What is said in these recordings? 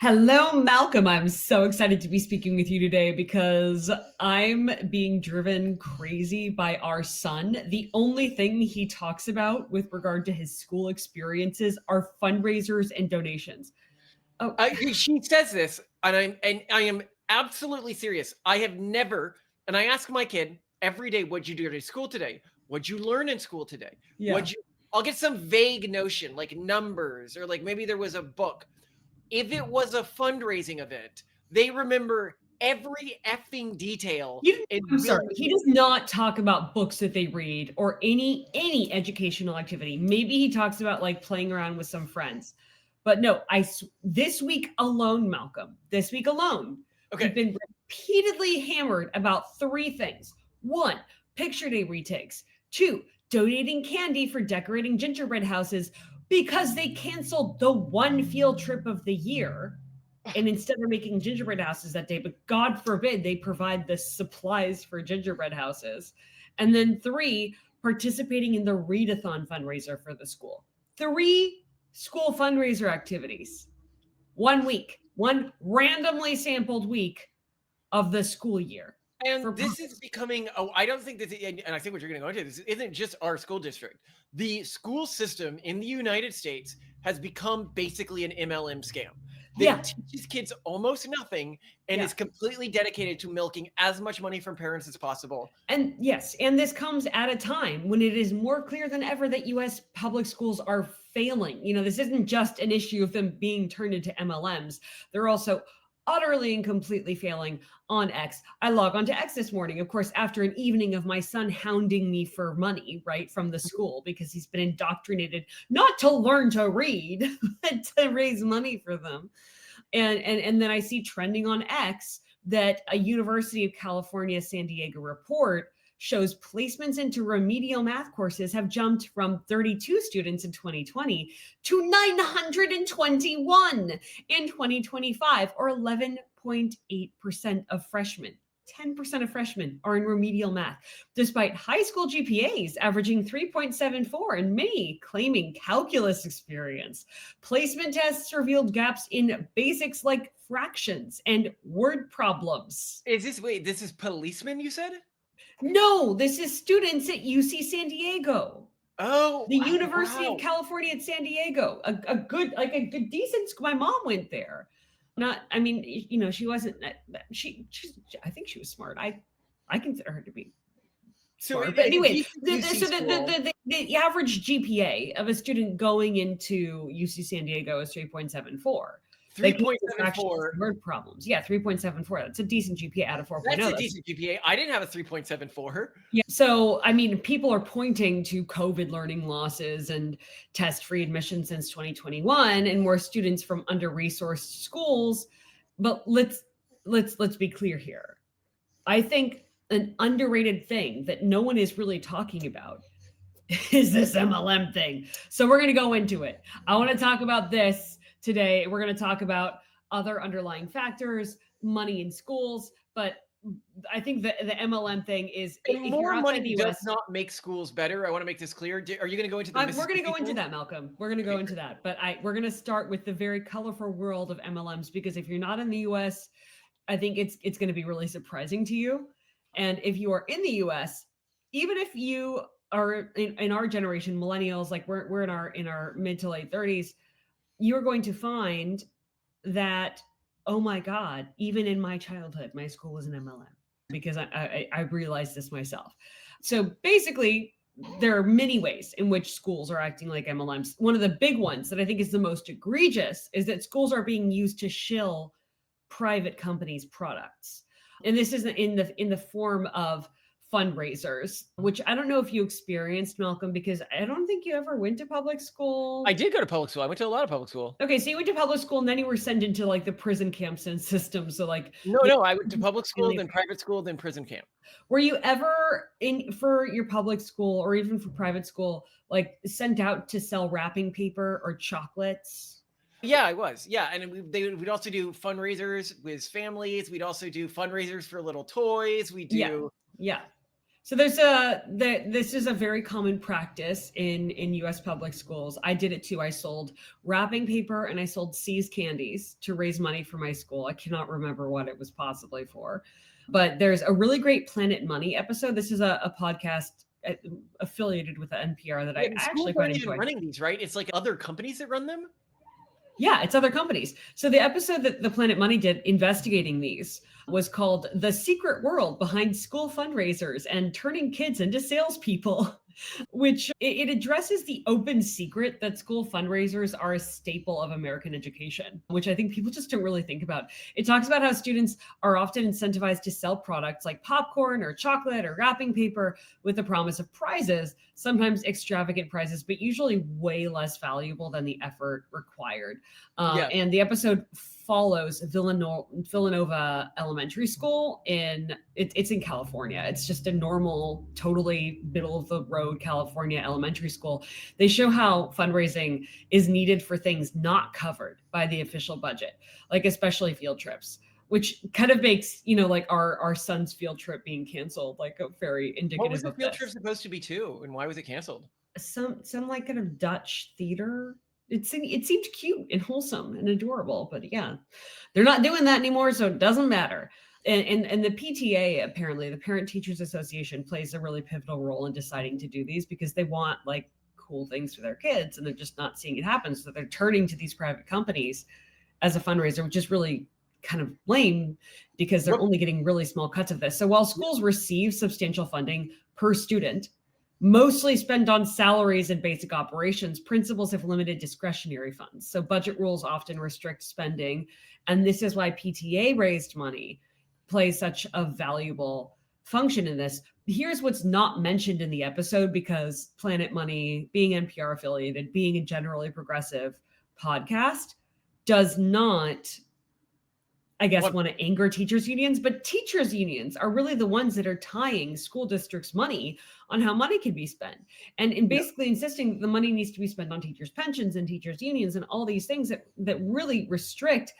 Hello, Malcolm. I'm so excited to be speaking with you today because I'm being driven crazy by our son. The only thing he talks about with regard to his school experiences are fundraisers and donations. Oh, She says this, and I am absolutely serious. I have never, and I ask my kid every day, "What'd you do to school today? What'd you learn in school today? yeah. What'd you?" I'll get some vague notion, like numbers, or like maybe there was a book. If it was a fundraising event, they remember every effing detail and I'm sorry. will. He does not talk about books that they read or any educational activity. Maybe he talks about like playing around with some friends. But no, this week alone, Malcolm, this week alone, we've Okay, been repeatedly hammered about three things. One, picture day retakes. Two, donating candy for decorating gingerbread houses because they canceled the one field trip of the year. And instead of making gingerbread houses that day, but God forbid they provide the supplies for gingerbread houses. And then three, participating in the Readathon fundraiser for the school. Three school fundraiser activities, 1 week, one randomly sampled week of the school year. and For this is becoming. Oh, I don't think that, and I think what you're going to go into this isn't just our school district. The school system in the United States has become basically an MLM scam. They yeah, teaches kids almost nothing and yeah. is completely dedicated to milking as much money from parents as possible. And yes, and this comes at a time when it is more clear than ever that US public schools are failing. This isn't just an issue of them being turned into MLMs. They're also utterly and completely failing on X. I log on to X this morning, of course, after an evening of my son hounding me for money, right, from the school because he's been indoctrinated not to learn to read, but to raise money for them. And then I see trending on X that a University of California San Diego report shows placements into remedial math courses have jumped from 32 students in 2020 to 921 in 2025, or 11.8% of freshmen. 10% of freshmen are in remedial math, despite high school GPAs averaging 3.74 and many claiming calculus experience. Placement tests revealed gaps in basics like fractions and word problems. This is policemen, you said? No, this is students at UC San Diego, Oh, the oh University of wow. California at San Diego. A good, decent. My mom went there. Not, I mean, she wasn't. I think she was smart. I consider her to be So smart. But a anyway, decent UC school. the average GPA of a student going into UC San Diego is 3.74. They can do fractions 3.74. and word problems. Yeah, 3.74. That's a decent GPA out of 4.0. That's a That's decent GPA. I didn't have a 3.74. yeah. So, I mean, people are pointing to COVID learning losses and test-free admission since 2021 and more students from under-resourced schools. But let's be clear here. I think an underrated thing that no one is really talking about is this MLM thing. So we're going to go into it. I want to talk about this today. We're going to talk about other underlying factors, money in schools, but I think the MLM thing is And if you're more outside money the does US, not make schools better. I want to make this clear. Are you going to go into the we're going to Mississippi go into thing? that, Malcolm. We're going to go Okay, into that, but we're going to start with the very colorful world of MLMs because if you're not in the US, I think it's going to be really surprising to you. And if you are in the US, even if you are in our generation, millennials, like we're in our mid to late 30s, you're going to find that, oh my God, even in my childhood, my school was an MLM because I realized this myself. So basically, there are many ways in which schools are acting like MLMs. One of the big ones that I think is the most egregious is that schools are being used to shill private companies' products. And this is in the form of fundraisers, which I don't know if you experienced, Malcolm, because I don't think you ever went to public I school. did go to public school. I went to a lot of public school. Okay, so you went to public school and then you were sent into like the prison camps and system. So like, No, you no, I went to know, public school, then private school, then prison camp. were you ever in for your public school or even for private school, like sent out to sell wrapping paper or chocolates? Yeah, I was. Yeah, and we'd also do fundraisers with families. We'd also do fundraisers for little toys. We Yeah, do. yeah. So this is a very common practice in US public schools. I did it too. I sold wrapping paper and I sold See's candies to raise money for my school. I cannot remember what it was possibly for. But there's a really great Planet Money episode. This is a podcast affiliated with the NPR that I actually quite aren't even enjoy. running these, right? It's like other companies that run them. Yeah, it's other companies. So the episode that the Planet Money did investigating these was called The Secret World Behind School Fundraisers and Turning Kids into Salespeople, which it addresses the open secret that school fundraisers are a staple of American education, which I think people just don't really think about. It talks about how students are often incentivized to sell products like popcorn or chocolate or wrapping paper with the promise of prizes, sometimes extravagant prizes, but usually way less valuable than the effort required. And the episode follows Villanova Elementary School it's in California. It's just a normal, totally middle of the road California elementary school. They show how fundraising is needed for things not covered by the official budget, like especially field trips, which kind of makes, like our son's field trip being canceled, like a very indicative What was the of field this. trip supposed to be to, and why was it canceled? Some like kind of Dutch theater. It seemed cute and wholesome and adorable, but yeah, they're not doing that anymore, so it doesn't matter. And the PTA, apparently the Parent Teachers Association, plays a really pivotal role in deciding to do these because they want like cool things for their kids and they're just not seeing it happen. So they're turning to these private companies as a fundraiser, which is really kind of lame because they're only getting really small cuts of this. So while schools receive substantial funding per student, mostly spent on salaries and basic operations, principals have limited discretionary funds. So budget rules often restrict spending. And this is why PTA raised money plays such a valuable function in this. Here's what's not mentioned in the episode, because Planet Money, being NPR affiliated, being a generally progressive podcast, does not, I guess, want to anger teachers unions, but teachers unions are really the ones that are tying school districts' money on how money can be spent, and basically insisting the money needs to be spent on teachers' pensions and teachers' unions and all these things that really restrict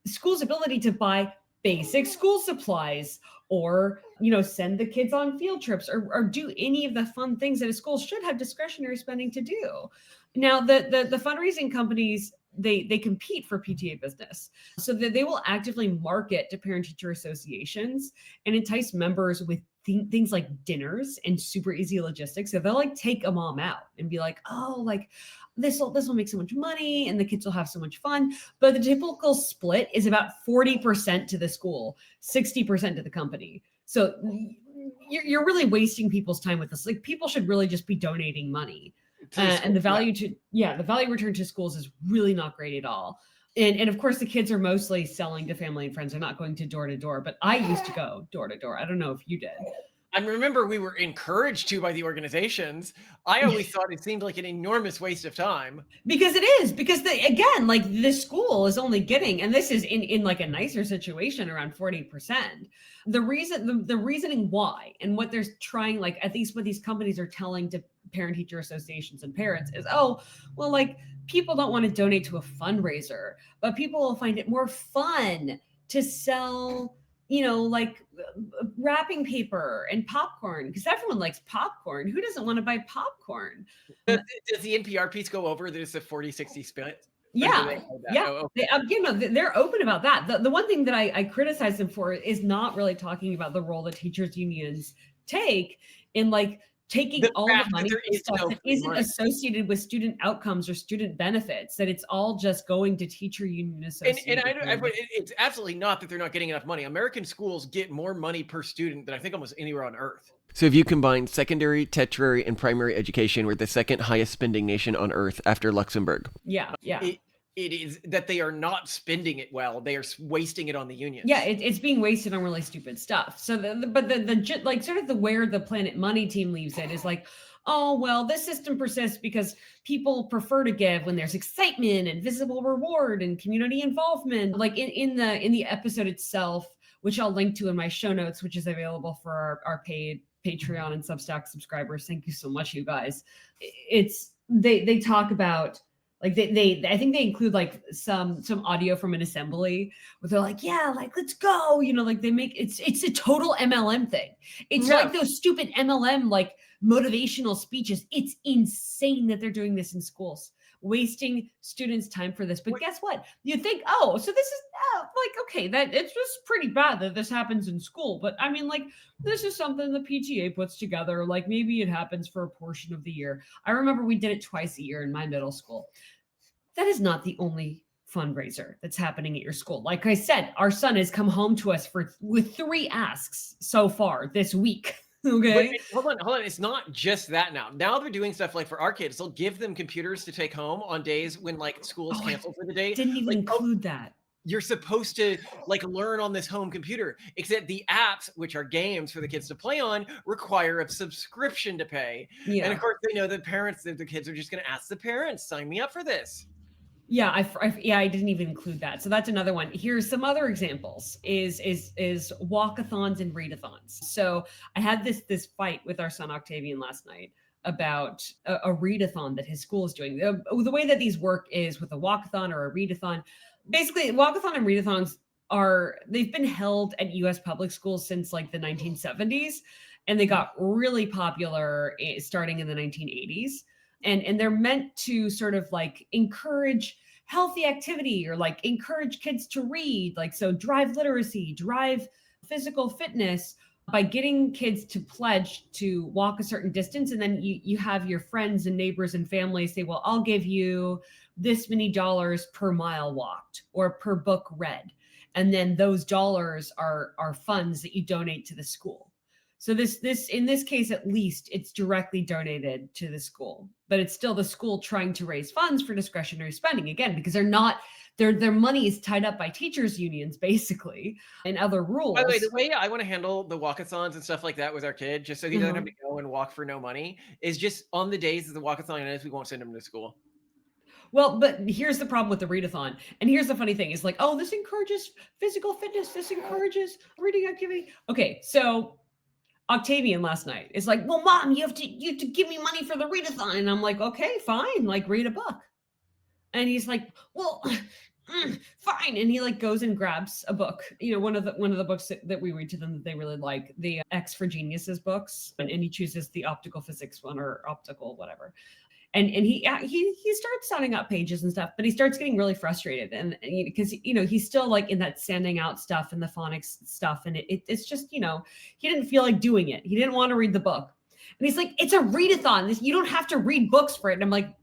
schools' ability to buy basic school supplies or, send the kids on field trips or do any of the fun things that a school should have discretionary spending to do. Now, the fundraising companies, they compete for PTA business, so that they will actively market to parent-teacher associations and entice members with things like dinners and super easy logistics. So they'll like take a mom out and be like, oh, like this will make so much money and the kids will have so much fun. But the typical split is about 40% to the school, 60% to the company. So you're really wasting people's time with this. Like, people should really just be donating money. And the value the value return to schools is really not great at all. And of course, the kids are mostly selling to family and friends. They're not going to door, but I used to go door to door. I don't know if you did. I remember we were encouraged to by the organizations. I always thought it seemed like an enormous waste of time. Because it is, because again, like this school is only getting, and this is in like a nicer situation, around 40%. The reasoning why, and what they're trying, like at least what these companies are telling to parent teacher associations and parents is, oh, well, like people don't want to donate to a fundraiser, but people will find it more fun to sell, like wrapping paper and popcorn, because everyone likes popcorn. Who doesn't want to buy popcorn? Does the NPR piece go over that it's a 40-60 split? Yeah. Oh, okay. They're open about that. The one thing that I criticize them for is not really talking about the role that teachers unions take in like taking all the money stuff that isn't associated with student outcomes or student benefits, that it's all just going to teacher union associations. And it's absolutely not that they're not getting enough money. American schools get more money per student than I think almost anywhere on earth. So if you combine secondary, tertiary, and primary education, we're the second highest spending nation on earth after Luxembourg. Yeah. It is that they are not spending it well. They are wasting it on the unions. Yeah, it's being wasted on really stupid stuff. So, the like sort of the where the Planet Money team leaves it is like, oh, well, this system persists because people prefer to give when there's excitement and visible reward and community involvement. Like in the episode itself, which I'll link to in my show notes, which is available for our paid Patreon and Substack subscribers. Thank you so much, you guys. They talk about Like I think they include like some audio from an assembly where they're like, yeah, like, let's go, like they make it's a total MLM thing. It's like those stupid MLM, like motivational speeches. It's insane that they're doing this in schools, wasting students' time for this. But guess what? You think, oh, so this is like, okay, that it's just pretty bad that this happens in school. But I mean, like, this is something the PTA puts together. Like maybe it happens for a portion of the year. I remember we did it twice a year in my middle school. That is not the only fundraiser that's happening at your school. Like I said, our son has come home to us with 3 asks so far this week. Okay. But hold on. It's not just that now. Now they're doing stuff like for our kids, they'll give them computers to take home on days when like school is canceled for the day. Didn't even include that. You're supposed to like learn on this home computer, except the apps, which are games for the kids to play on, require a subscription to pay. Yeah. And of course, they know the parents, the kids are just going to ask the parents, sign me up for this. Yeah, I didn't even include that. So that's another one. Here's some other examples is Walkathons and Readathons. So I had this fight with our son Octavian last night about a readathon that his school is doing. The way that these work is with a walkathon or a readathon. Basically, Walkathon and Readathons they've been held at US public schools since like the 1970s, and they got really popular starting in the 1980s. And they're meant to sort of like encourage healthy activity or like encourage kids to read, like, so drive literacy, drive physical fitness by getting kids to pledge to walk a certain distance. And then you have your friends and neighbors and family say, well, I'll give you this many dollars per mile walked or per book read. And then those dollars are funds that you donate to the school. So this in this case, at least it's directly donated to the school, but it's still the school trying to raise funds for discretionary spending again, because their money is tied up by teachers unions basically and other rules. By the way, the way I want to handle the walkathons and stuff like that with our kid, just so he doesn't have to go and walk for no money, is just on the days that the walkathon is, we won't send him to school. Well, but here's the problem with the readathon. And here's the funny thing is like, oh, this encourages physical fitness. This encourages reading activity. Okay. So Octavian last night is like, well, Mom, you have to give me money for the readathon. And I'm like, okay, fine. Like, read a book. And he's like, well, fine. And he like goes and grabs a book, one of the books that we read to them that they really like, the X for Geniuses books. And he chooses the optical physics one or optical, whatever. And he starts sounding out pages and stuff, but he starts getting really frustrated. And because, he's still like in that sanding out stuff and the phonics stuff. And it's just, he didn't feel like doing it. He didn't want to read the book. And he's like, it's a readathon. You don't have to read books for it. And I'm like,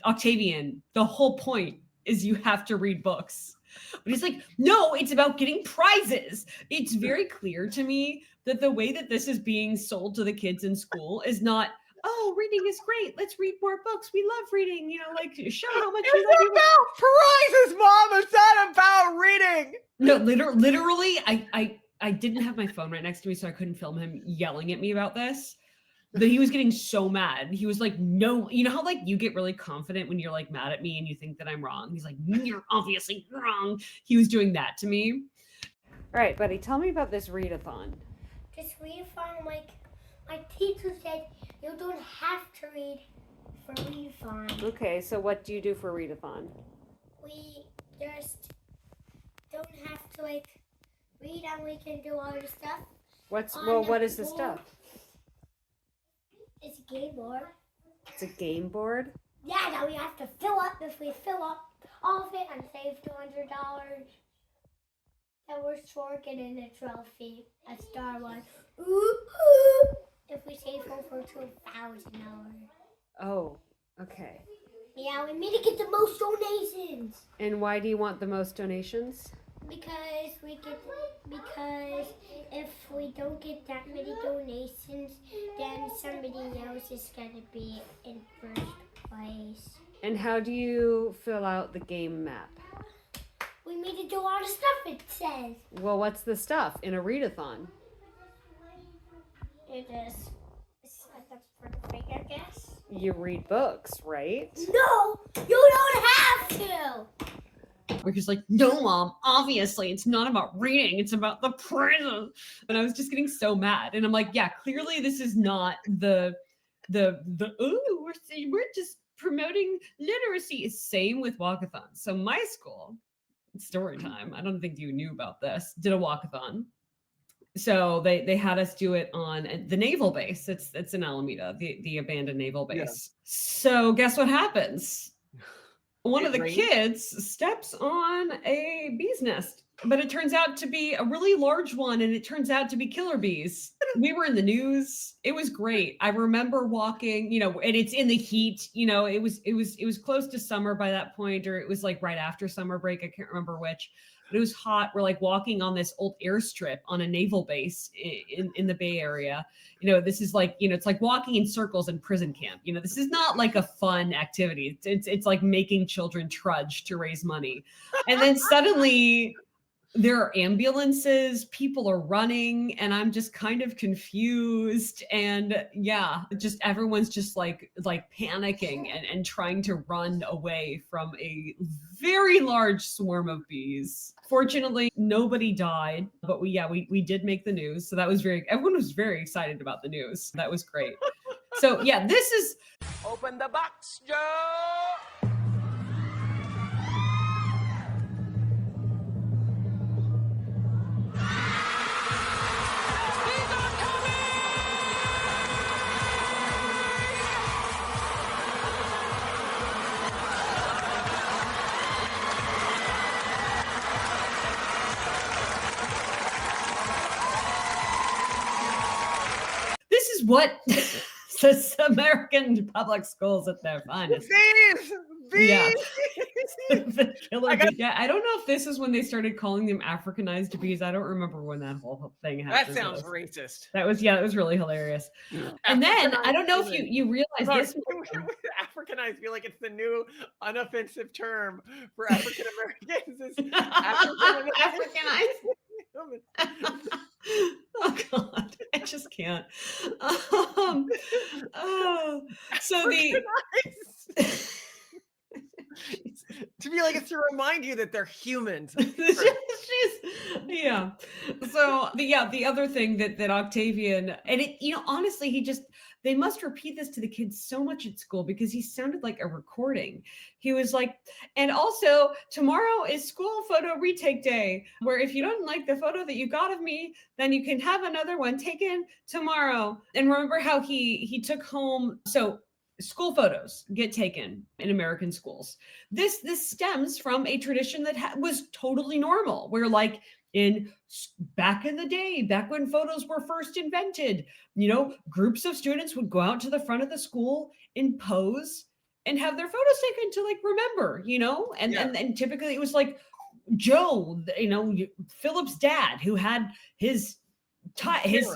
Octavian, the whole point is you have to read books. But he's like, no, it's about getting prizes. It's very clear to me that the way that this is being sold to the kids in school is not, oh, reading is great. Let's read more books. We love reading. Like, show how much we love reading. It's about prizes, Mom. It's not about reading. No, literally, I didn't have my phone right next to me, so I couldn't film him yelling at me about this. But he was getting so mad. He was like, no, how like you get really confident when you're like mad at me and you think that I'm wrong. He's like, you're obviously wrong. He was doing that to me. All right, buddy, tell me about this readathon. This readathon, like, my teacher said you don't have to read for readathon. Okay, so what do you do for readathon? We just don't have to like read, and we can do all the stuff. What is the stuff? It's a game board. It's a game board? Yeah, that we have to fill up. If we fill up all of it and save $200, then we're sure getting a trophy, a Star one. Ooh. If we save over $2,000. Oh, okay. Yeah, we need to get the most donations. And why do you want the most donations? Because if we don't get that many donations, then somebody else is gonna be in first place. And how do you fill out the game map? We need to do all the stuff it says. Well, what's the stuff in a readathon? It is like a thing, I guess. You read books, right? No, you don't have to. We're just like, no, Mom, obviously it's not about reading, it's about the prizes. And I was just getting so mad. And I'm like, yeah, clearly this is not the ooh, we're just promoting literacy. Same with walkathons. So my school, story time, I don't think you knew about this, did a walkathon. So they had us do it on the naval base. It's in Alameda, the abandoned naval base. Yeah. So guess what happens? One of the kids steps on a bee's nest, but it turns out to be a really large one, and it turns out to be killer bees. We were in the news. It was great. I remember walking, and it's in the heat. It was close to summer by that point, or it was like right after summer break. I can't remember which. But it was hot. We're like walking on this old airstrip on a naval base in the Bay Area. This is like, it's like walking in circles in prison camp. This is not like a fun activity. It's like making children trudge to raise money. And then suddenly there are ambulances, people are running, and I'm just kind of confused. And yeah, just everyone's just like panicking and trying to run away from a very large swarm of bees. Fortunately, nobody died, but we did make the news. So that was everyone was very excited about the news. That was great. So yeah, this is Open the box, Joe! This is what this American public schools at their finest. Bees! Yeah. The killer bee. Yeah, I don't know if this is when they started calling them Africanized bees. I don't remember when that whole thing happened. That sounds racist. That was really hilarious. And then I don't know if you realize this. Africanized, feel like it's the new unoffensive term for African Americans. Africanized. Oh God, I just can't. So to be like, it's to remind you that they're humans. Yeah. So the other thing that Octavian, and it, honestly, they must repeat this to the kids so much at school because he sounded like a recording. He was like, and also tomorrow is school photo retake day, where if you don't like the photo that you got of me, then you can have another one taken tomorrow. And remember how he took home, so school photos get taken in American schools. This stems from a tradition that was totally normal, where like back in the day, back when photos were first invented, groups of students would go out to the front of the school and pose and have their photos taken to like remember, and typically it was like Joe, Philip's dad, who had his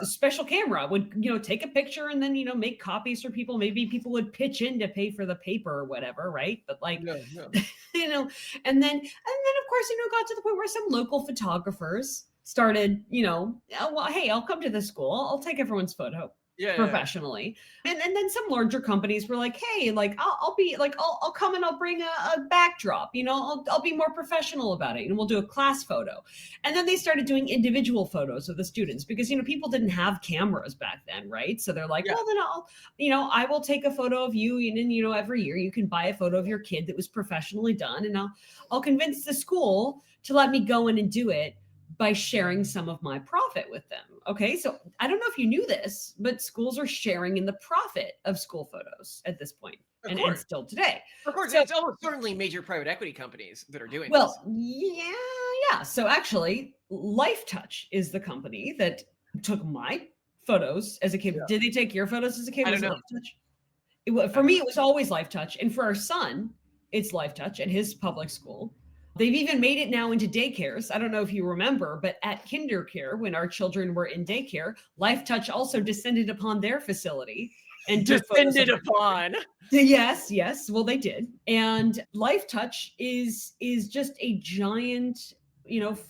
special camera, would take a picture and then make copies for people. Maybe people would pitch in to pay for the paper or whatever, right? But like and then of course got to the point where some local photographers started well, hey, I'll come to the school, I'll take everyone's photo professionally. And then some larger companies were like, hey, like I'll be like, I'll come and I'll bring a backdrop, I'll be more professional about it, and we'll do a class photo. And then they started doing individual photos of the students because people didn't have cameras back then, right? So they're like, well, then I will take a photo of you, and then every year you can buy a photo of your kid that was professionally done, and I'll convince the school to let me go in and do it by sharing some of my profit with them. Okay, so I don't know if you knew this, but schools are sharing in the profit of school photos at this point, and still today. Of course, it's almost certainly major private equity companies that are doing this. Well, yeah. So actually, Lifetouch is the company that took my photos as a kid. Yeah. Did they take your photos as a kid? I don't know. Lifetouch? For me, it was always Lifetouch, and for our son, it's Lifetouch at his public school. They've even made it now into daycares. I don't know if you remember, but at KinderCare, when our children were in daycare, Lifetouch also descended upon their facility. And descended upon. Yes. Well, they did. And Lifetouch is just a giant,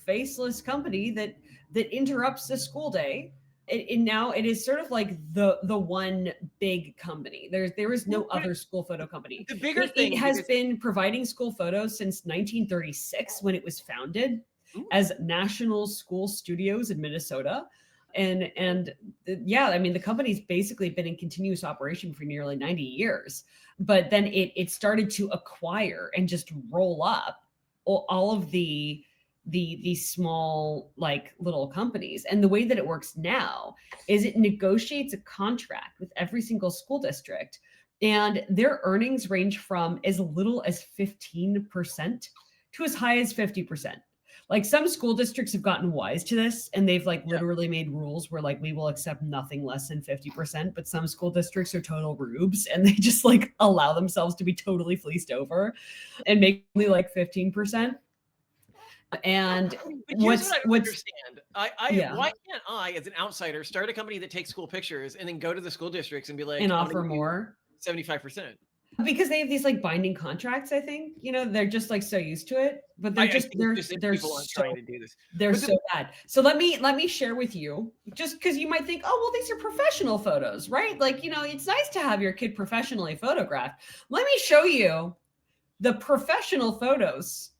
faceless company that interrupts the school day. And now it is sort of like the one big company. There is no other school photo company. The bigger thing, it has been providing school photos since 1936, when it was founded as National School Studios in Minnesota. And yeah, I mean, the company's basically been in continuous operation for nearly 90 years, but then it started to acquire and just roll up all of these small, like, little companies. And the way that it works now is it negotiates a contract with every single school district, and their earnings range from as little as 15% to as high as 50%. Like, some school districts have gotten wise to this, and they've like literally made rules where like we will accept nothing less than 50%, but some school districts are total rubes and they just like allow themselves to be totally fleeced over and make only like 15%. And But here's what I don't what's understand. yeah, Why can't I, as an outsider, start a company that takes school pictures and then go to the school districts and be like, and I'm offer gonna give you more? 75%? Because they have these like binding contracts, I think. They're just like so used to it, but they're I just think it's just that they're people aren't so trying to do this. they're But so bad. So let me share with you, just because you might think, oh well, these are professional photos, right? Like, it's nice to have your kid professionally photographed. Let me show you the professional photos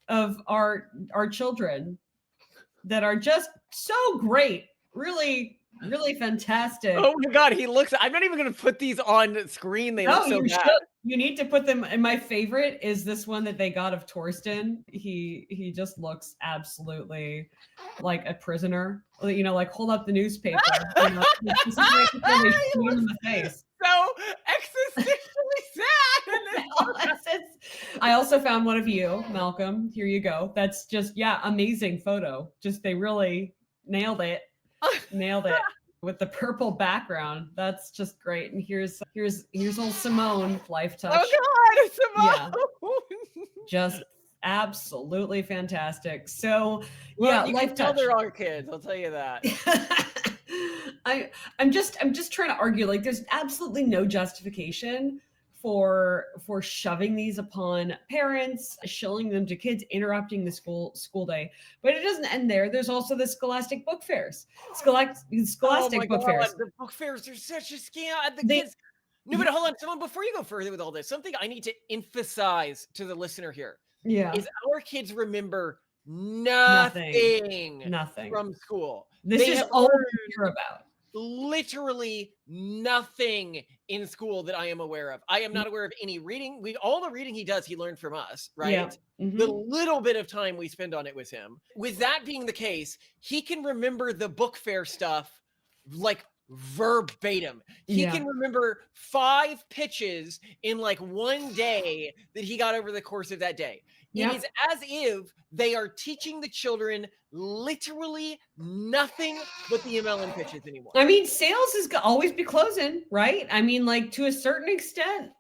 of our children that are just so great, really, really fantastic. oh my God, I'm not even going to put these on screen. They look so you bad. should. You need to put them. And my favorite is this one that they got of Torsten. He just looks absolutely like a prisoner. Like, hold up the newspaper. This is like when they shoot him in the face. So existentially sad. I also found one of you, Malcolm. Here you go. That's just, amazing photo. Just, they really nailed it. Nailed it. With the purple background. That's just great. And here's old Simone, Lifetouch. Oh God, Simone. Just absolutely fantastic. So Well, you can tell Lifetouch. they're our kids, I'll tell you that. I'm just trying to argue, like, there's absolutely no justification for shoving these upon parents, shilling them to kids, interrupting the school day. But it doesn't end there. There's also the Scholastic book fairs. Scholastic book fairs. The book fairs are such a scam. Kids. No, but hold on, Simone, before you go further with all this, something I need to emphasize to the listener here is our kids remember nothing from school. This is all we hear about. Literally nothing in school that I am aware of. I am not aware of any reading. All the reading he does, he learned from us, right? Yeah. Mm-hmm. The little bit of time we spend on it with him. With that being the case, he can remember the book fair stuff like verbatim. He can remember 5 pitches in like one day that he got over the course of that day. It is as if they are teaching the children literally nothing but the MLM pitches anymore. I mean, sales is always be closing, right? I mean, like, to a certain extent.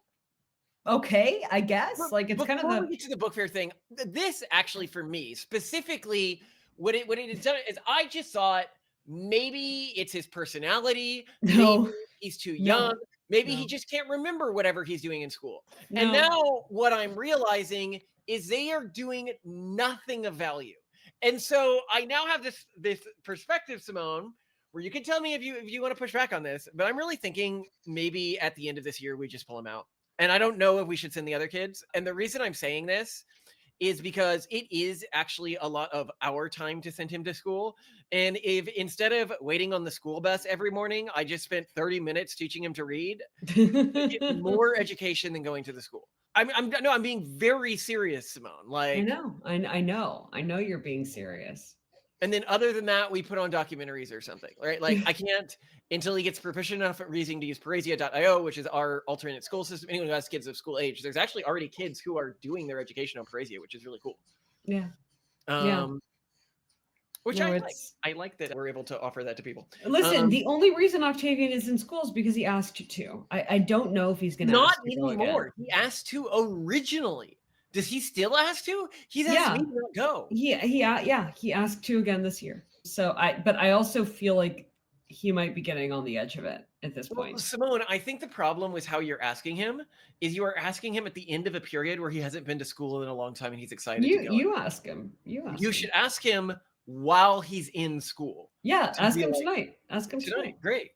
Okay, I guess. Like, it's kind of Before we get to the book fair thing, this actually, for me specifically, what it has done is I just thought maybe it's his personality. No. Maybe he's too young. Maybe he just can't remember whatever he's doing in school. No. And now what I'm realizing is they are doing nothing of value. And so I now have this perspective, Simone, where you can tell me if you want to push back on this, but I'm really thinking maybe at the end of this year, we just pull him out. And I don't know if we should send the other kids. And the reason I'm saying this is because it is actually a lot of our time to send him to school. And if instead of waiting on the school bus every morning, I just spent 30 minutes teaching him to read, I get more education than going to the school. I'm being very serious, Simone. Like, I know you're being serious. And then other than that, we put on documentaries or something, right? Like, I can't until he gets proficient enough at reading to use Parasia.io, which is our alternate school system. Anyone who has kids of school age, there's actually already kids who are doing their education on Parasia, which is really cool. Yeah. Which I like that we're able to offer that to people. Listen, the only reason Octavian is in school is because he asked you to. I don't know if he's going to not anymore. He asked to originally. Does he still ask to? He's asked me to not go. He asked to again this year. So I also feel like he might be getting on the edge of it at this point. Simone, I think the problem with how you're asking him is you are asking him at the end of a period where he hasn't been to school in a long time and he's excited to go. You ask him. You should ask him while he's in school. Yeah, ask him tonight. Ask him tonight. Great.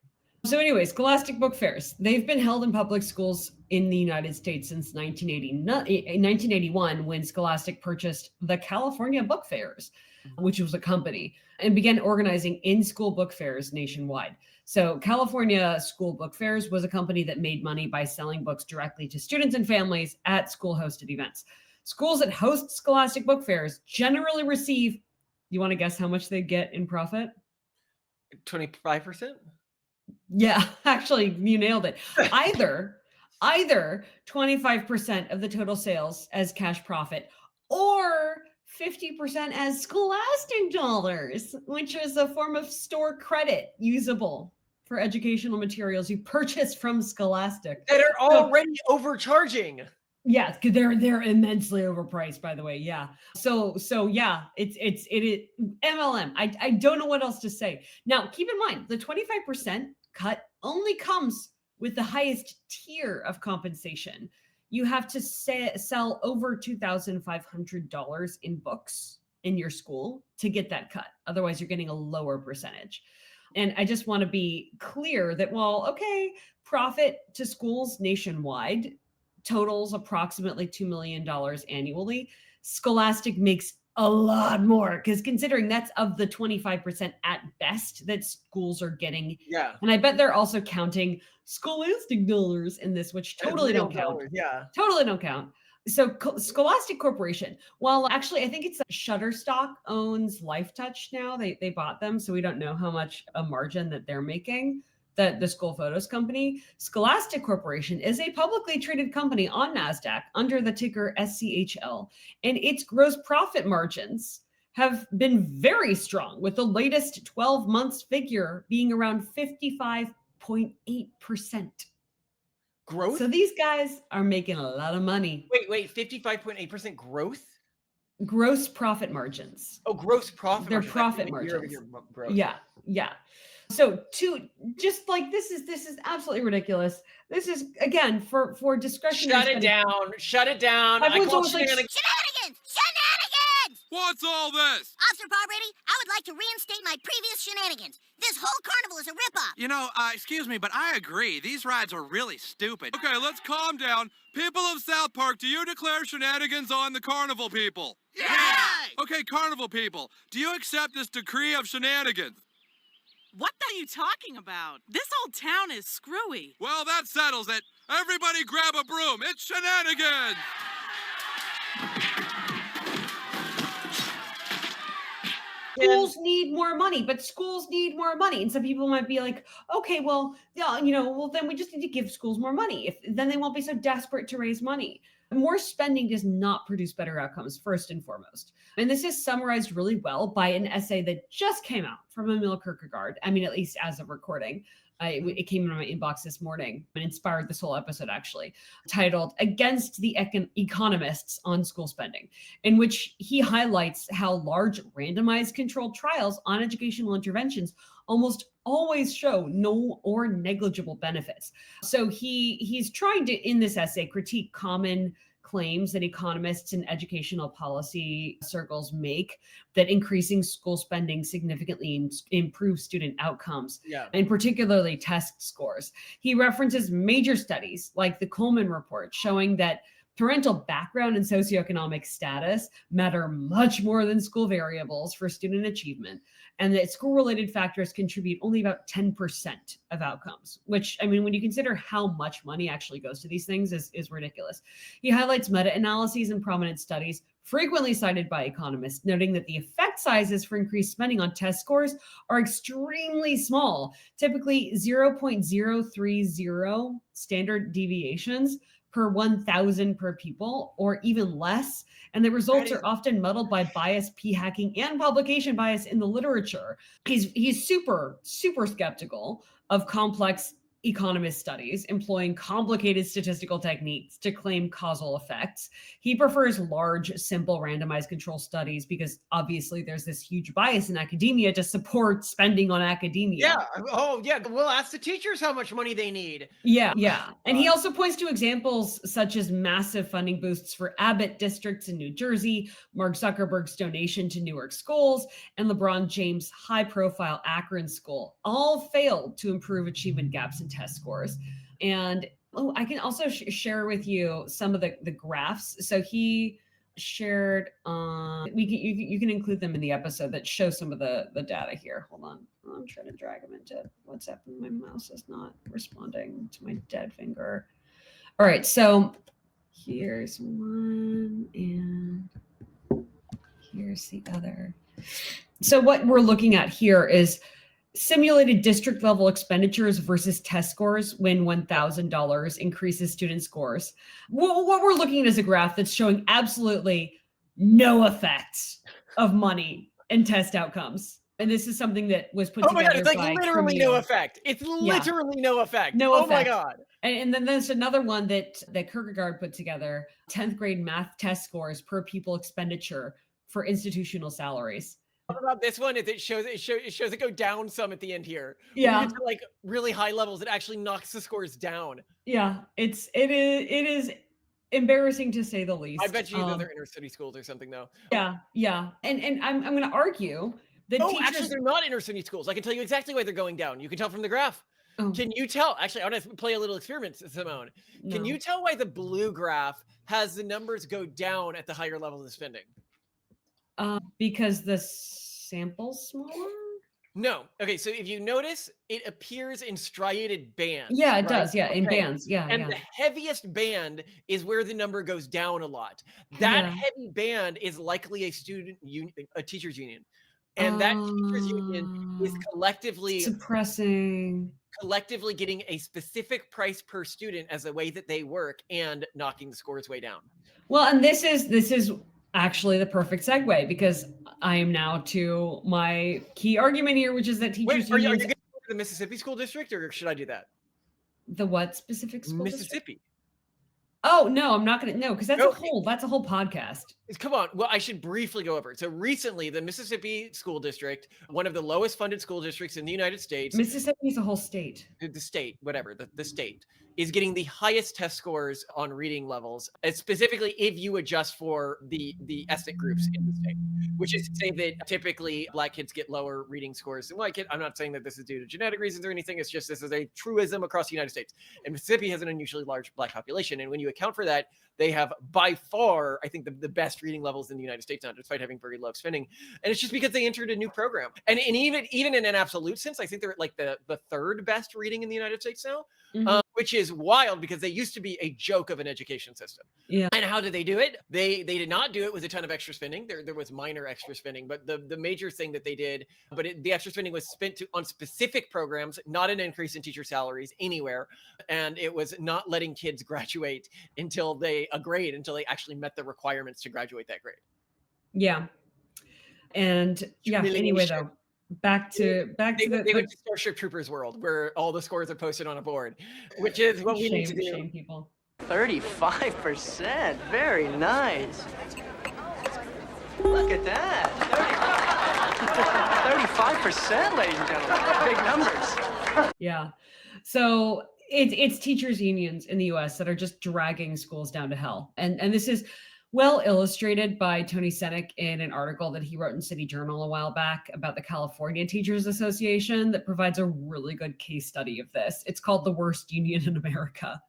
So anyway, Scholastic book fairs. They've been held in public schools in the United States since 1981, when Scholastic purchased the California book fairs. which was a company, and began organizing in-school book fairs nationwide. So California School Book Fairs was a company that made money by selling books directly to students and families at school-hosted events. Schools that host Scholastic book fairs generally receive, you want to guess how much they get in profit? 25%? Yeah, actually, you nailed it. Either 25% of the total sales as cash profit or 50% as Scholastic dollars, which is a form of store credit usable for educational materials you purchase from Scholastic. That are already overcharging. Yeah, because they're immensely overpriced, by the way. Yeah. So yeah, it is MLM. I don't know what else to say. Now, keep in mind the 25% cut only comes with the highest tier of compensation. You have to sell over $2,500 in books in your school to get that cut. Otherwise, you're getting a lower percentage. And I just want to be clear that while, okay, profit to schools nationwide totals approximately $2 million annually, Scholastic makes a lot more, because considering that's of the 25% at best that schools are getting. Yeah. And I bet they're also counting Scholastic dollars in this, which totally Real don't count. dollars, yeah. Totally don't count. So Scholastic Corporation, well, actually, I think it's Shutterstock owns Lifetouch now. They bought them, so we don't know how much a margin that they're making, the school photos company. Scholastic Corporation is a publicly traded company on NASDAQ under the ticker SCHL, and its gross profit margins have been very strong, with the latest 12 months figure being around 55.8%. Growth? So these guys are making a lot of money. Wait, 55.8% growth? Gross profit margins. Oh, gross profit Their margins. profit Year over margins. year growth. Yeah. So just like this is absolutely ridiculous. This is again for discretionary. Shut it down. Shut it down. Everyone's I call always like, shenanigans. Shenanigans! Shenanigans! What's all this? Officer Barbrady, I would like to reinstate my previous shenanigans. This whole carnival is a ripoff. You know, excuse me, but I agree. These rides are really stupid. Okay, let's calm down. People of South Park, do you declare shenanigans on the carnival people? Yeah! Okay, carnival people, do you accept this decree of shenanigans? What are you talking about? This whole town is screwy. Well, that settles it. Everybody grab a broom. It's shenanigans! schools need more money, but schools need more money. And some people might be like, okay, well, yeah, well, then we just need to give schools more money. Then they won't be so desperate to raise money. More spending does not produce better outcomes, first and foremost. And this is summarized really well by an essay that just came out from Emil Kierkegaard. I mean, at least as of recording. It came in my inbox this morning and inspired this whole episode, actually, titled Against the Economists on School Spending, in which he highlights how large randomized controlled trials on educational interventions almost always show no or negligible benefits. So he's trying to, in this essay, critique common claims that economists and educational policy circles make that increasing school spending significantly improves student outcomes, and particularly test scores. He references major studies like the Coleman Report showing that parental background and socioeconomic status matter much more than school variables for student achievement, and that school-related factors contribute only about 10% of outcomes, which, I mean, when you consider how much money actually goes to these things is ridiculous. He highlights meta-analyses and prominent studies frequently cited by economists, noting that the effect sizes for increased spending on test scores are extremely small, typically 0.030 standard deviations per 1,000 per pupil, or even less. And the results are often muddled by bias, p-hacking, and publication bias in the literature. He's super, super skeptical of complex economist studies employing complicated statistical techniques to claim causal effects. He prefers large, simple, randomized control studies because obviously there's this huge bias in academia to support spending on academia. Yeah. Oh, yeah. We'll ask the teachers how much money they need. Yeah. And he also points to examples such as massive funding boosts for Abbott districts in New Jersey, Mark Zuckerberg's donation to Newark schools, and LeBron James' high-profile Akron school all failed to improve achievement gaps in test scores. And I can also share with you some of the graphs. So he shared on, you can include them in the episode that shows some of the data here. Hold on. I'm trying to drag them into WhatsApp and my mouse is not responding to my dead finger. All right. So here's one and here's the other. So what we're looking at here is simulated district level expenditures versus test scores when $1,000 increases student scores. What we're looking at is a graph that's showing absolutely no effects of money in test outcomes. And this is something that was put together. Oh my God, it's like by literally no effect. It's literally no effect. No effect. Oh my God. And then there's another one that Kierkegaard put together, 10th grade math test scores per pupil expenditure for institutional salaries. What about this one is it shows it go down some at the end here. Yeah. When you get to like really high levels, it actually knocks the scores down. Yeah, it is embarrassing to say the least. I bet you they're inner city schools or something though. Yeah. And I'm going to argue that actually they're not inner city schools. I can tell you exactly why they're going down. You can tell from the graph. Oh. Can you tell? Actually, I want to play a little experiment, Simone. No. Can you tell why the blue graph has the numbers go down at the higher levels of spending? Because the sample's smaller? No. Okay, so if you notice, it appears in striated bands. Yeah, it does. Yeah, in bands. Yeah. And the heaviest band is where the number goes down a lot. That heavy band is likely a teachers union. And that teachers union is collectively suppressing, getting a specific price per student as a way that they work and knocking the scores way down. Well, and this is actually the perfect segue, because I am now to my key argument here, which is that teachers unions. Are you going to the Mississippi school district, or should I do that? The what specific school Mississippi. District? Oh no, I'm not going to. No, because that's a whole podcast. Come on. Well, I should briefly go over it. So recently, the Mississippi school district, one of the lowest funded school districts in the United States. Mississippi is a whole state. The state, whatever, the state is getting the highest test scores on reading levels, specifically if you adjust for the ethnic groups in the state, which is to say that typically Black kids get lower reading scores than white kids. I'm not saying that this is due to genetic reasons or anything. It's just this is a truism across the United States. And Mississippi has an unusually large Black population. And when you account for that, they have by far, I think, the best reading levels in the United States now, despite having very low spending. And it's just because they entered a new program. And even in an absolute sense, I think they're like the third best reading in the United States now. Mm-hmm. Which is wild because they used to be a joke of an education system. Yeah. And how did they do it? They did not do it with a ton of extra spending. There was minor extra spending, but the major thing that they did, the extra spending was spent on specific programs, not an increase in teacher salaries anywhere. And it was not letting kids graduate until they actually met the requirements to graduate that grade. Yeah. And anyway, though. Back to they went to Starship Troopers world where all the scores are posted on a board, which is what we need to do. Shame people. 35%, very nice. Look at that. 35%, ladies and gentlemen. Big numbers. Yeah. So it's teachers unions in the US that are just dragging schools down to hell. And this is well illustrated by Tony Senek in an article that he wrote in City Journal a while back about the California Teachers Association that provides a really good case study of this. It's called The Worst Union in America.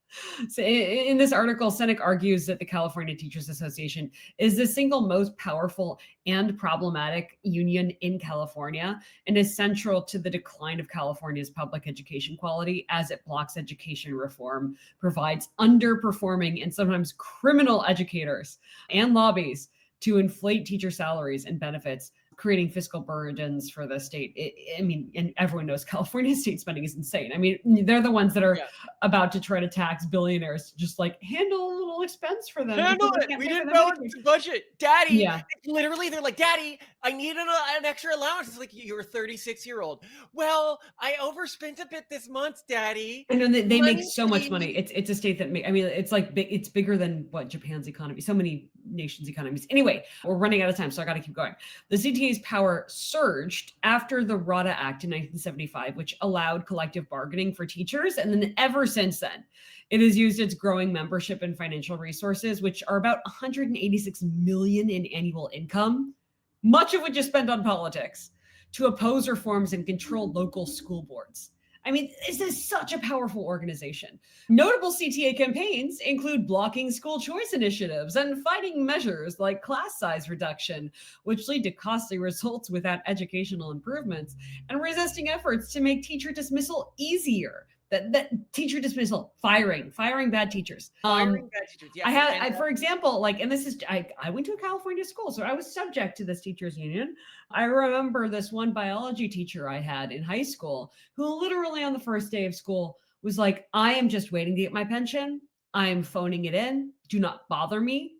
So in this article, Senek argues that the California Teachers Association is the single most powerful and problematic union in California and is central to the decline of California's public education quality as it blocks education reform, provides underperforming and sometimes criminal educators and lobbies to inflate teacher salaries and benefits, creating fiscal burdens for the state. And everyone knows California state spending is insane. I mean, they're the ones that are about to try to tax billionaires to just like handle a little expense for them. Handle it. We didn't know it's a budget. Daddy, literally, they're like, Daddy, I need an extra allowance. It's like, you're a 36-year-old. Well, I overspent a bit this month, Daddy. I know they make so much money. It's a state that it's like it's bigger than what Japan's economy, so many nations' economies. Anyway, we're running out of time, so I got to keep going. The CTA's power surged after the RADA Act in 1975, which allowed collective bargaining for teachers. And then ever since then, it has used its growing membership and financial resources, which are about $186 million in annual income, much of which is spent on politics, to oppose reforms and control local school boards. I mean, this is such a powerful organization. Notable CTA campaigns include blocking school choice initiatives and fighting measures like class size reduction, which lead to costly results without educational improvements, and resisting efforts to make teacher dismissal easier. That teacher dismissal, firing bad teachers. Firing bad teachers. Yeah. I for example, like, and this is, I went to a California school, so I was subject to this teachers union. I remember this one biology teacher I had in high school who literally on the first day of school was like, I am just waiting to get my pension. I am phoning it in. Do not bother me.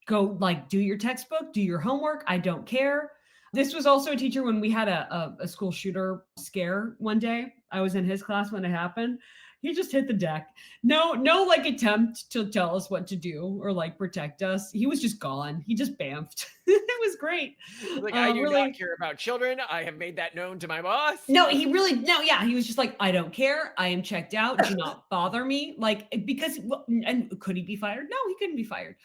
Go like do your textbook, do your homework. I don't care. This was also a teacher when we had a school shooter scare one day. I was in his class when it happened. He just hit the deck. No like attempt to tell us what to do or like protect us. He was just gone. He just bamfed. It was great. Like, I do not care about children. I have made that known to my boss. He was just like, I don't care. I am checked out. Do not bother me. Like, because, and could he be fired? No, he couldn't be fired.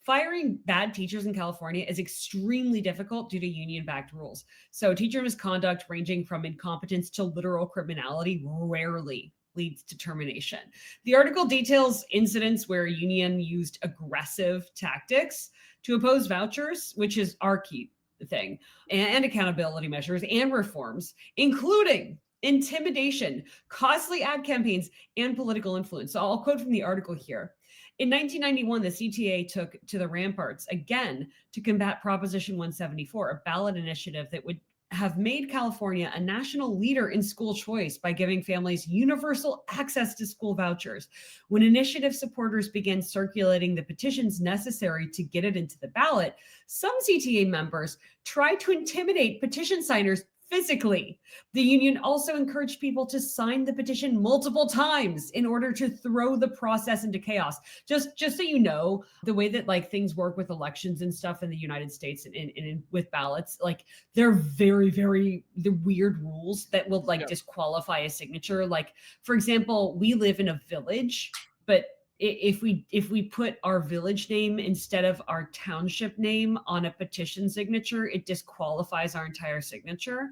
Firing bad teachers in California is extremely difficult due to union-backed rules. So teacher misconduct ranging from incompetence to literal criminality rarely leads to termination. The article details incidents where union used aggressive tactics to oppose vouchers, which is our key thing, and accountability measures and reforms, including intimidation, costly ad campaigns, and political influence. So I'll quote from the article here. In 1991, the CTA took to the ramparts again to combat Proposition 174, a ballot initiative that would have made California a national leader in school choice by giving families universal access to school vouchers. When initiative supporters began circulating the petitions necessary to get it into the ballot, some CTA members tried to intimidate petition signers physically. The union also encouraged people to sign the petition multiple times in order to throw the process into chaos. Just so you know, the way that like things work with elections and stuff in the United States and with ballots, like they're very, very the weird rules that will like disqualify a signature. Like, for example, we live in a village, but if we put our village name instead of our township name on a petition signature, it disqualifies our entire signature,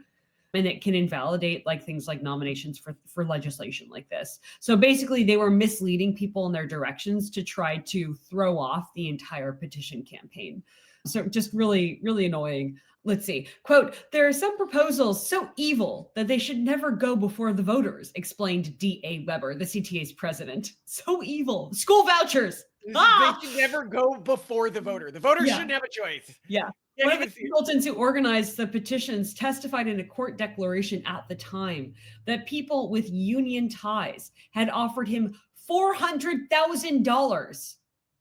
and it can invalidate like things like nominations for legislation like this. So basically they were misleading people in their directions to try to throw off the entire petition campaign. So just really, really annoying. Let's see. Quote, there are some proposals so evil that they should never go before the voters, explained D.A. Weber, the CTA's president. So evil. School vouchers. They should never go before the voter. The voter shouldn't have a choice. Yeah. One of the consultants who organized the petitions testified in a court declaration at the time that people with union ties had offered him $400,000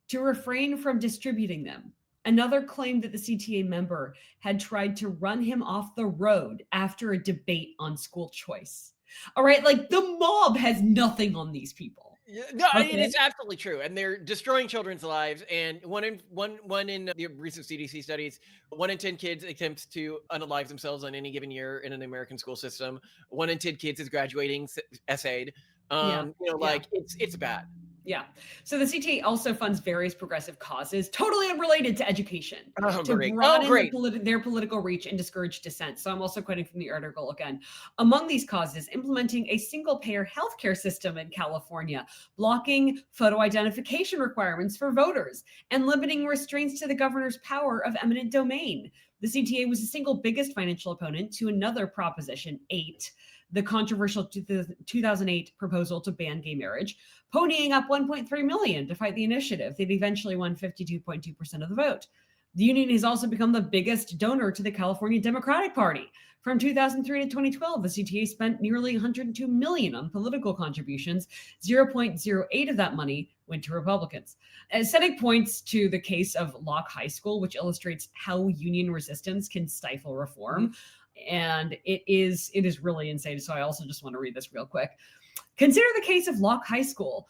to refrain from distributing them. Another claimed that the CTA member had tried to run him off the road after a debate on school choice. All right, like the mob has nothing on these people. No, I mean, it's absolutely true, and they're destroying children's lives. And one in the recent CDC studies, 1 in 10 kids attempts to unalive themselves on any given year in an American school system. 1 in 10 kids is graduating essayed. It's bad. Yeah. So the CTA also funds various progressive causes totally unrelated to education to broaden their political reach and discourage dissent. So I'm also quoting from the article again. Among these causes, implementing a single-payer healthcare system in California, blocking photo identification requirements for voters, and limiting restraints to the governor's power of eminent domain. The CTA was the single biggest financial opponent to another Proposition 8, the controversial 2008 proposal to ban gay marriage, ponying up $1.3 million to fight the initiative. They eventually won 52.2% of the vote. The union has also become the biggest donor to the California Democratic Party. From 2003 to 2012, the CTA spent nearly $102 million on political contributions. 0.08 of that money went to Republicans. Senate points to the case of Locke High School, which illustrates how union resistance can stifle reform. And it is really insane. So I also just want to read this real quick. Consider the case of Locke High School,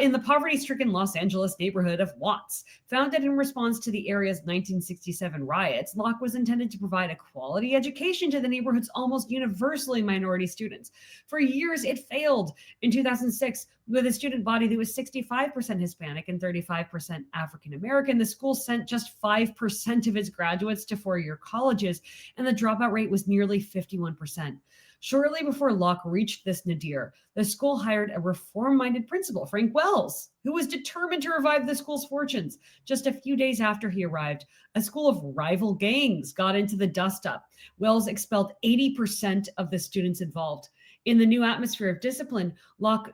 in the poverty-stricken Los Angeles neighborhood of Watts. Founded in response to the area's 1967 riots, Locke was intended to provide a quality education to the neighborhood's almost universally minority students. For years, it failed. In 2006, with a student body that was 65% Hispanic and 35% African American, the school sent just 5% of its graduates to four-year colleges, and the dropout rate was nearly 51%. Shortly before Locke reached this nadir, the the school hired a reform-minded principal, Frank Wells, who was determined to revive the school's fortunes. Just a few days after he arrived, a school of rival gangs got into the dust-up. Wells expelled 80% of the students involved. In the new atmosphere of discipline, Locke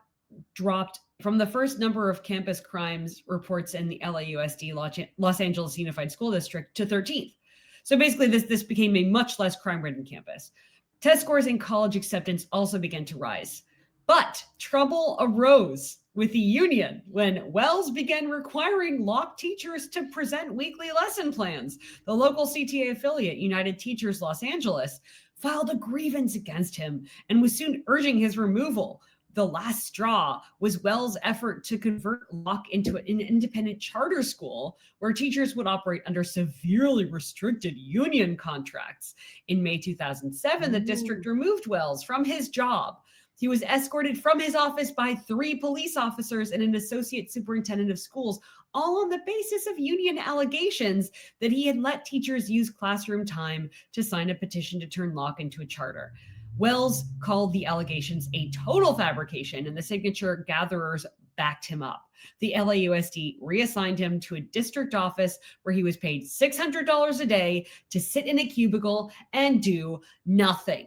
dropped from the first number of campus crimes reports in the LAUSD, Los Angeles Unified School District, to 13th. So basically, this became a much less crime-ridden campus. Test scores and college acceptance also began to rise. But trouble arose with the union when Wells began requiring Locke teachers to present weekly lesson plans. The local CTA affiliate, United Teachers Los Angeles, filed a grievance against him and was soon urging his removal. The last straw was Wells' effort to convert Locke into an independent charter school where teachers would operate under severely restricted union contracts. In May 2007, the district removed Wells from his job. He was escorted from his office by 3 police officers and an associate superintendent of schools, all on the basis of union allegations that he had let teachers use classroom time to sign a petition to turn Locke into a charter. Wells called the allegations a total fabrication, and the signature gatherers backed him up. The LAUSD reassigned him to a district office where he was paid $600 a day to sit in a cubicle and do nothing.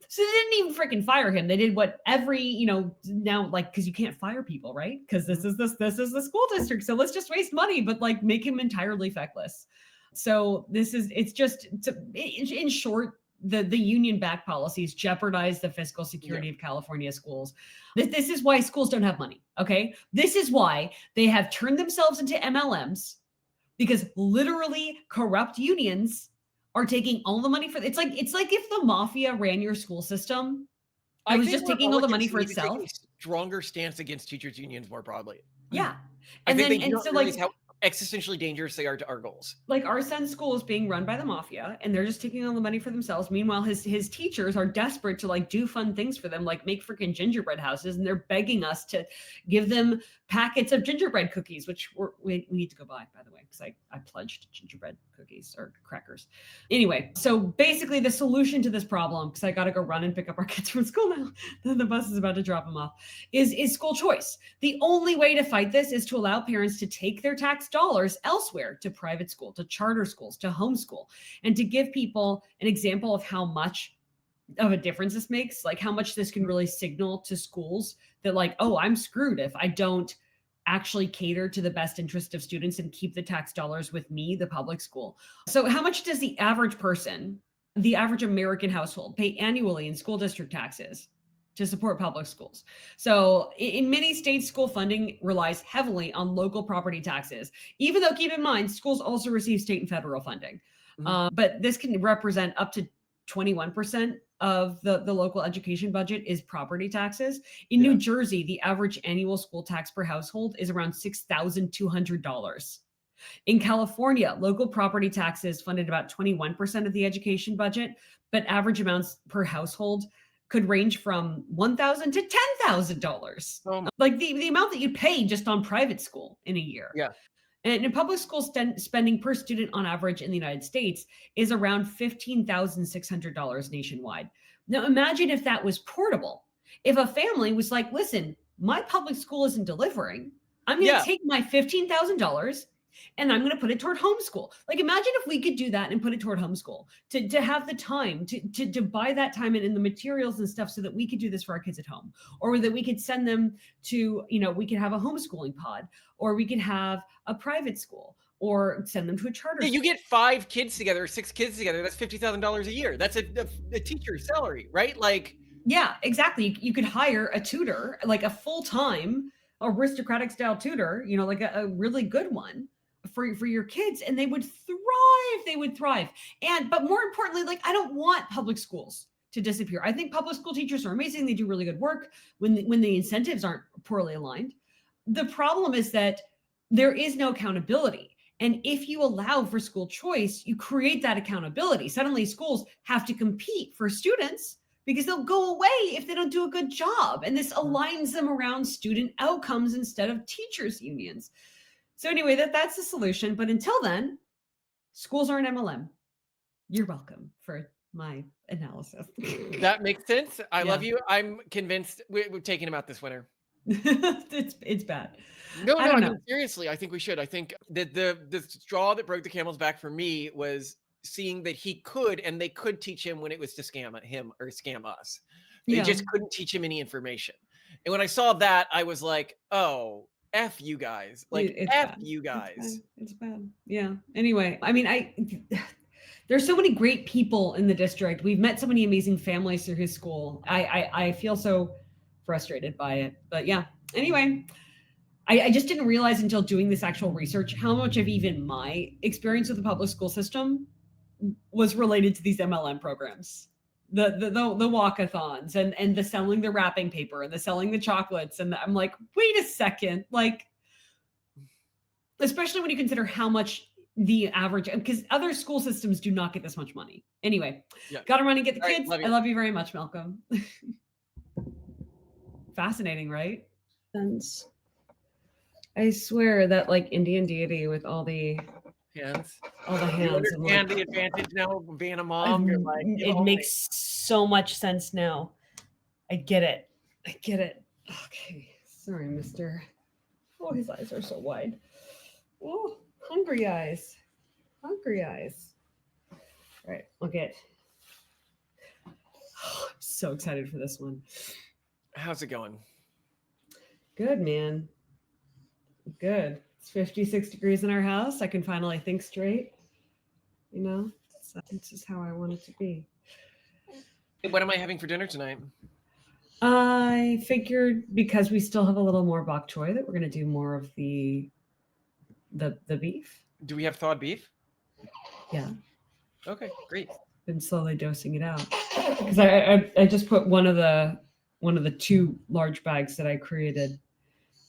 So they didn't even freaking fire him. They did what every, now, like, because you can't fire people, right? Because this is the school district. So let's just waste money, but like make him entirely feckless. So in short, the union-backed policies jeopardize the fiscal security of California schools. This is why schools don't have money, okay? This is why they have turned themselves into MLMs, because literally corrupt unions are taking all the money it's like if the mafia ran your school system, it was just taking all the money for itself. Take a stronger stance against teachers unions more broadly. Yeah. I think they don't realize how existentially dangerous they are to our goals. Like our son's school is being run by the mafia and they're just taking all the money for themselves. Meanwhile, his teachers are desperate to like do fun things for them, like make freaking gingerbread houses. And they're begging us to give them packets of gingerbread cookies, which we need to go buy, by the way, because I pledged gingerbread cookies or crackers. Anyway, so basically the solution to this problem, because I got to go run and pick up our kids from school now, then the bus is about to drop them off, is school choice. The only way to fight this is to allow parents to take their tax dollars elsewhere, to private school, to charter schools, to homeschool, and to give people an example of how much of a difference this makes, like how much this can really signal to schools that like, oh, I'm screwed if I don't actually cater to the best interest of students and keep the tax dollars with me, the public school. So how much does the average person, the average American household, pay annually in school district taxes to support public schools? So in many states, school funding relies heavily on local property taxes, even though, keep in mind, schools also receive state and federal funding. But this can represent up to 21% of the local education budget is property taxes. In New Jersey, the average annual school tax per household is around $6,200. In California, local property taxes funded about 21% of the education budget, but average amounts per household could range from $1,000 to $10,000. Like the amount that you pay just on private school in a year. Yeah. And in public school spending per student on average in the United States is around $15,600 nationwide. Now imagine if that was portable. If a family was like, listen, my public school isn't delivering. I'm going to take my $15,000 and I'm going to put it toward homeschool. Like imagine if we could do that and put it toward homeschool, to have the time to buy that time and the materials and stuff so that we could do this for our kids at home, or that we could send them to, we could have a homeschooling pod, or we could have a private school, or send them to a charter school. You get 5 kids together, 6 kids together. That's $50,000 a year. That's a teacher's salary, right? Like, yeah, exactly. You could hire a tutor, like a full-time aristocratic style tutor, like a really good one for your kids, and they would thrive. But more importantly, like, I don't want public schools to disappear. I think public school teachers are amazing. They do really good work when the incentives aren't poorly aligned. The problem is that there is no accountability. And if you allow for school choice, you create that accountability. Suddenly schools have to compete for students because they'll go away if they don't do a good job. And this aligns them around student outcomes instead of teachers' unions. So anyway, that's the solution. But until then, schools are an MLM. You're welcome for my analysis. That makes sense. I Yeah. love you. I'm convinced we're taking him out this winter. It's bad. No, I no, don't I know. mean, seriously, I think we should. I think that the straw that broke the camel's back for me was seeing that he could, and they could teach him when it was to scam him or scam us. They Yeah. just couldn't teach him any information. And when I saw that, I was like, oh, F you guys. Like, It's F bad. you guys. It's bad. Yeah. Anyway, I mean, there's so many great people in the district. We've met so many amazing families through his school. I feel so frustrated by it. But yeah. Anyway, I just didn't realize until doing this actual research how much of even my experience with the public school system was related to these MLM programs. The walkathons and the selling the wrapping paper and the selling the chocolates. And I'm like, wait a second, like, especially when you consider how much the average, because other school systems do not get this much money. Anyway, gotta run and get the kids. I love you very much, Malcolm. Fascinating, right? And I swear that like Indian deity with all the hands. All the hands. You understand the advantage now of being a mom. You're like, it makes so much sense now. I get it. Okay. Sorry, mister. Oh, his eyes are so wide. Oh, hungry eyes. All right, I'll get. Oh, I'm so excited for this one. How's it going? Good, man. Good. It's 56 degrees in our house. I can finally think straight. You know, this is how I want it to be. What am I having for dinner tonight? I figured because we still have a little more bok choy that we're going to do more of the beef. Do we have thawed beef? Yeah. Okay, great. Been slowly dosing it out because I just put one of the 2 large bags that I created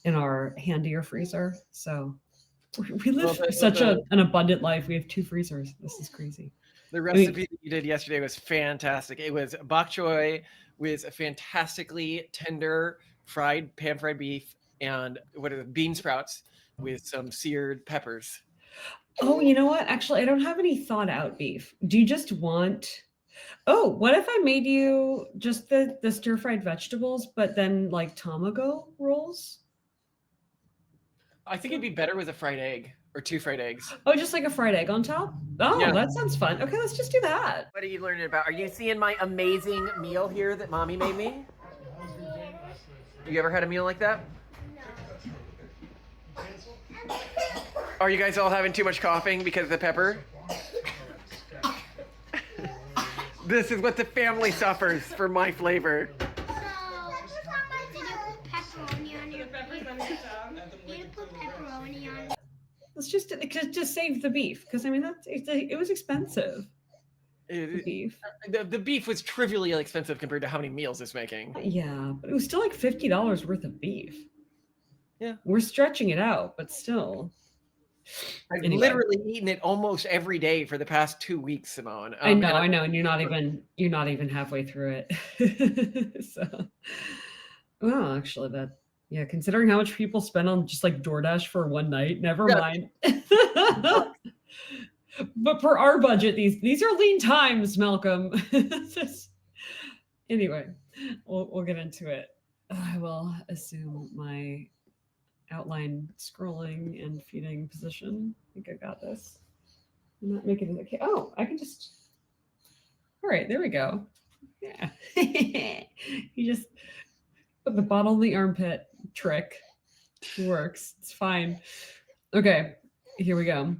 in our handier freezer. So we live such an abundant life. We have 2 freezers. This is crazy. The recipe that you did yesterday was fantastic. It was bok choy with a fantastically tender pan-fried beef and bean sprouts with some seared peppers. Oh, you know what? Actually, I don't have any thawed out beef. Do you just want... Oh, what if I made you just the stir-fried vegetables, but then like tamago rolls? I think it'd be better with a fried egg or 2 fried eggs. Oh, just like a fried egg on top? Oh, yeah. That sounds fun. Okay, let's just do that. What are you learning about? Are you seeing my amazing meal here that mommy made me? You ever had a meal like that? No. Are you guys all having too much coughing because of the pepper? This is what the family suffers for my flavor. Let's just save the beef because I mean it was expensive. The beef. The beef was trivially expensive compared to how many meals it's making. Yeah, but it was still like $50 worth of beef. Yeah, we're stretching it out, but still. I've literally eaten it almost every day for the past 2 weeks, Simone. I know, and you're not even halfway through it. So, well, actually, considering how much people spend on just like DoorDash for one night, never mind. But for our budget, these are lean times, Malcolm. Anyway, we'll get into it. I will assume my outline scrolling and feeding position. I think I got this. I'm not making it okay. Oh, I can just. All right, there we go. Yeah. You just put the bottle in the armpit trick. It works. It's fine. Okay, here we go.